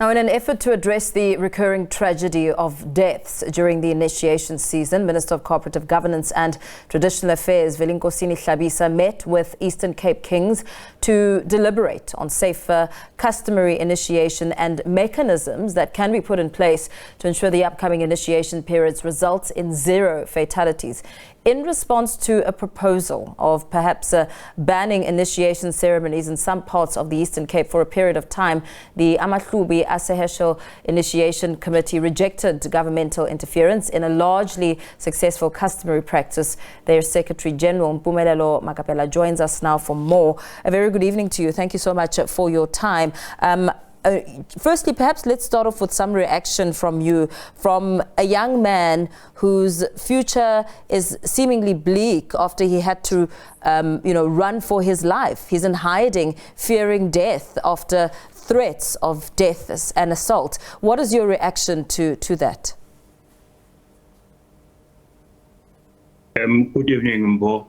Now, in an effort to address the recurring tragedy of deaths during the initiation season, Minister of Cooperative Governance and Traditional Affairs Velenkosini Hlabisa met with Eastern Cape Kings to deliberate on safer customary initiation and mechanisms that can be put in place to ensure the upcoming initiation periods results in 0 fatalities. In response to a proposal of perhaps banning initiation ceremonies in some parts of the Eastern Cape for a period of time, the amaHlubi aseHerschel Initiation Committee rejected governmental interference in a largely successful customary practice. Their Secretary General Mpumelelo Makapela joins us now for more. A very good evening to you. Thank you so much for your time. Firstly, perhaps let's start off with some reaction from you, from a young man whose future is seemingly bleak after he had to, run for his life. He's in hiding, fearing death after threats of death and assault. What is your reaction to that? Good evening, Mbo,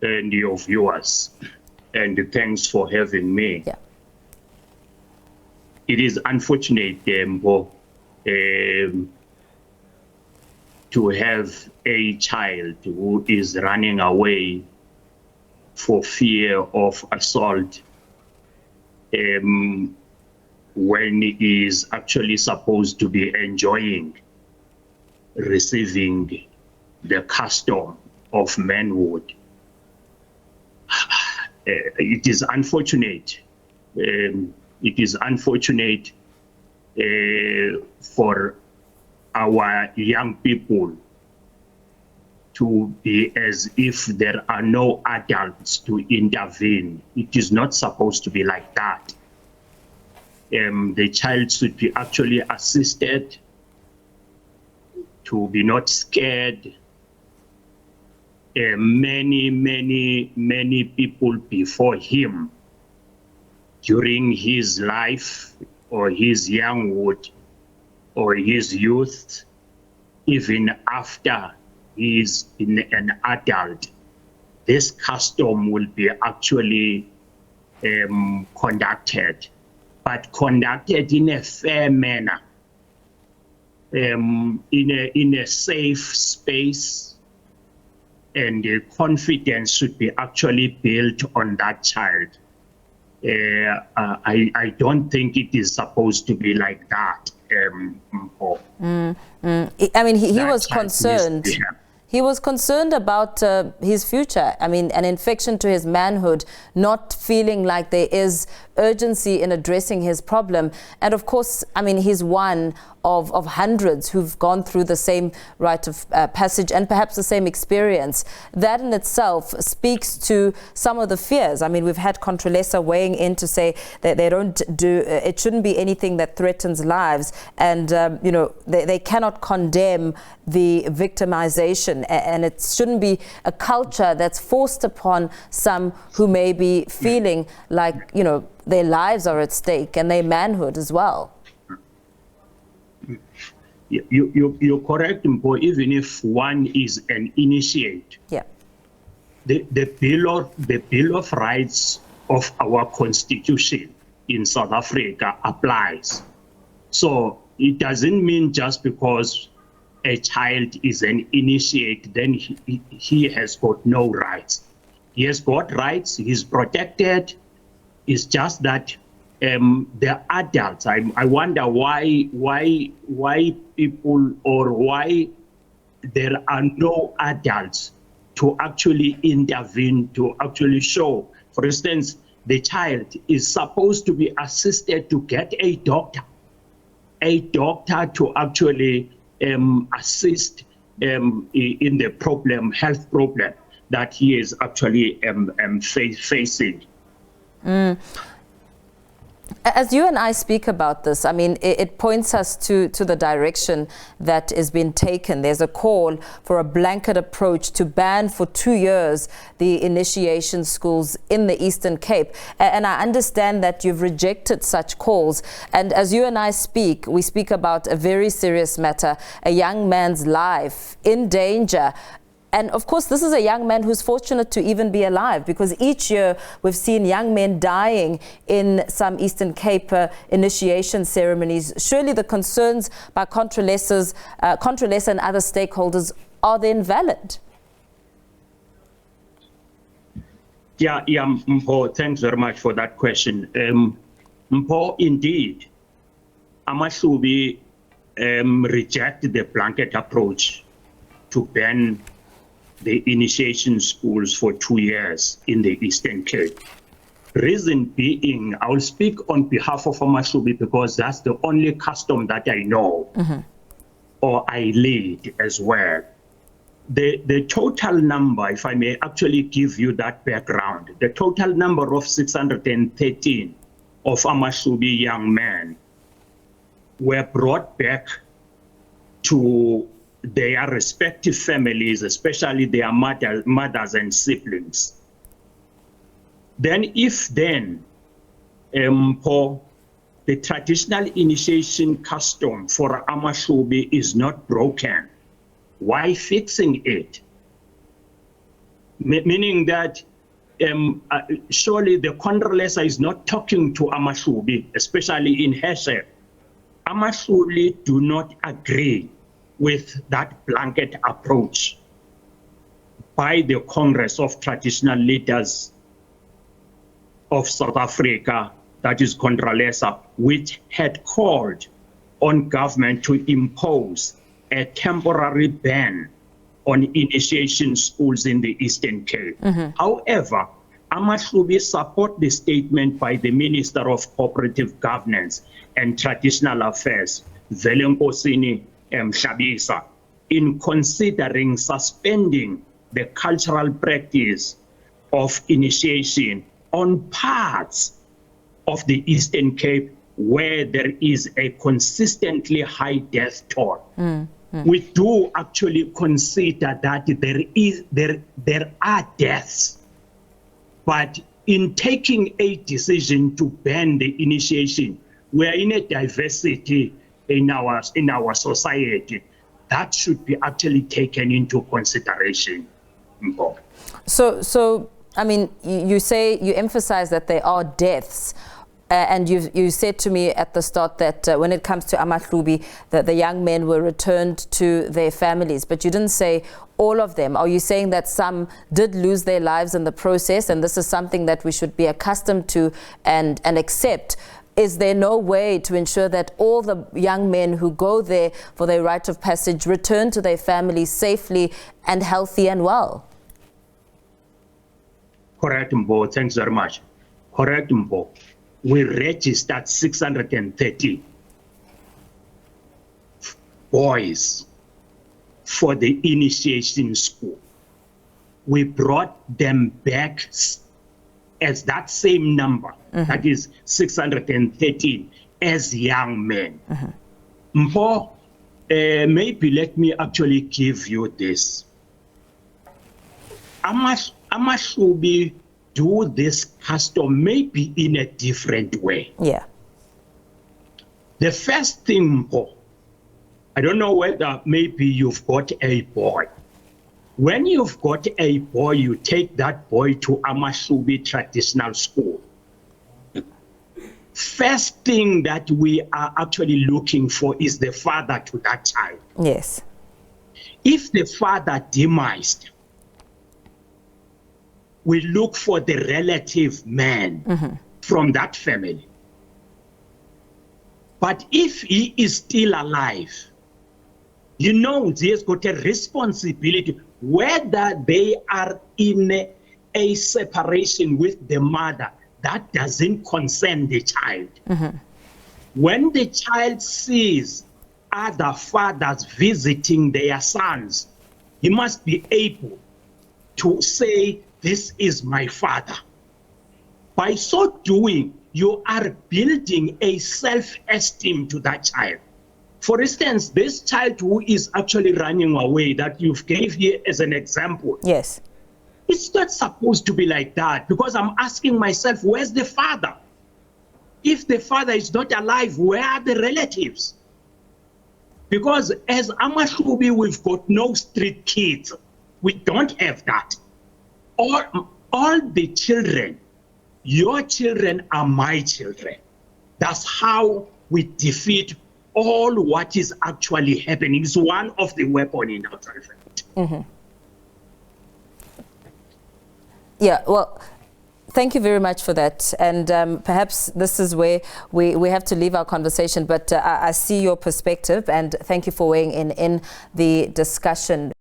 and your viewers, and thanks for having me. Yeah. It is unfortunate, Mbo, to have a child who is running away for fear of assault when he is actually supposed to be enjoying receiving the custom of manhood. It is unfortunate. It is unfortunate for our young people to be as if there are no adults to intervene. It is not supposed to be like that. The child should be actually assisted to be not scared. Many people before him during his life or his younghood or his youth, even after he is an adult, this custom will be actually conducted, but conducted in a fair manner, in a safe space, and confidence should be actually built on that child. I don't think it is supposed to be like that. I mean, he was concerned. He was concerned about his future. I mean, an infection to his manhood, not feeling like there is urgency in addressing his problem. And of course, I mean, he's one of hundreds who've gone through the same rite of passage and perhaps the same experience. That in itself speaks to some of the fears. I mean, we've had Controlesa weighing in to say that they don't do, it shouldn't be anything that threatens lives. And, they cannot condemn the victimization, and it shouldn't be a culture that's forced upon some who may be feeling like, their lives are at stake and their manhood as well. You're correct, Mpo, even if one is an initiate. Yeah. The Bill of Rights of our Constitution in South Africa applies. So it doesn't mean just because a child is an initiate, then he has got no rights. He has got rights, he's protected. It's just that the adults, I wonder why people, or why there are no adults to actually intervene, to actually show. For instance, the child is supposed to be assisted to get a doctor to actually assist in the health problem that he is actually facing. As you and I speak about this, I mean, it points us to the direction that has been taken. There's a call for a blanket approach to ban for 2 years the initiation schools in the Eastern Cape. And I understand that you've rejected such calls. And as you and I speak, we speak about a very serious matter, a young man's life in danger. And of course, this is a young man who's fortunate to even be alive, because each year we've seen young men dying in some Eastern Cape initiation ceremonies. Surely the concerns by Contralesa and other stakeholders are then valid. Yeah, Mpho, thanks very much for that question. Mpho, indeed, amaHlubi reject the blanket approach to ban the initiation schools for 2 years in the Eastern Cape. Reason being, I'll speak on behalf of amaHlubi because that's the only custom that I know, or I lead as well. The total number, if I may actually give you that background, the total number of 613 of amaHlubi young men were brought back to their respective families, especially their mothers and siblings. Then if for the traditional initiation custom for amaHlubi is not broken, why fixing it? Meaning that surely the Contralesa is not talking to amaHlubi, especially in aseHerschel. amaHlubi do not agree with that blanket approach by the Congress of Traditional Leaders of South Africa, that is Contralesa, which had called on government to impose a temporary ban on initiation schools in the Eastern Cape. However, amaHlubi support the statement by the Minister of Cooperative Governance and Traditional Affairs, Velenkosini Hlabisa, in considering suspending the cultural practice of initiation on parts of the Eastern Cape where there is a consistently high death toll. We do actually consider that there are deaths, but in taking a decision to ban the initiation, we are in a diversity in our society that should be actually taken into consideration. So I mean, you emphasize that there are deaths. And you said to me at the start that when it comes to amaHlubi, that the young men were returned to their families, but you didn't say all of them. Are you saying that some did lose their lives in the process, and this is something that we should be accustomed to and accept? Is there no way to ensure that all the young men who go there for their rite of passage return to their families safely and healthy and well? Correct, Mbo. Thanks very much. Correct, Mbo. We registered 630 boys for the initiation school. We brought them back as that same number, that is 613, as young men. Mpo, maybe let me actually give you this. amaHlubi do this custom maybe in a different way. Yeah. The first thing, I don't know whether maybe you've got a boy. When you've got a boy, you take that boy to amaHlubi traditional school. First thing that we are actually looking for is the father to that child. Yes. If the father demised, we look for the relative man from that family. But if he is still alive, he has got a responsibility, whether they are in a separation with the mother, that doesn't concern the child. When the child sees other fathers visiting their sons, he must be able to say, this is my father. By so doing, you are building a self-esteem to that child. For instance, this child who is actually running away that you've gave here as an example. Yes. It's not supposed to be like that, because I'm asking myself, where's the father? If the father is not alive, where are the relatives? Because as amaHlubi, we've got no street kids. We don't have that. All the children, your children are my children. That's how we defeat all what is actually happening. It's one of the weapons in our conflict. Mm-hmm. Yeah, well, thank you very much for that. And perhaps this is where we have to leave our conversation, but I see your perspective, and thank you for weighing in the discussion.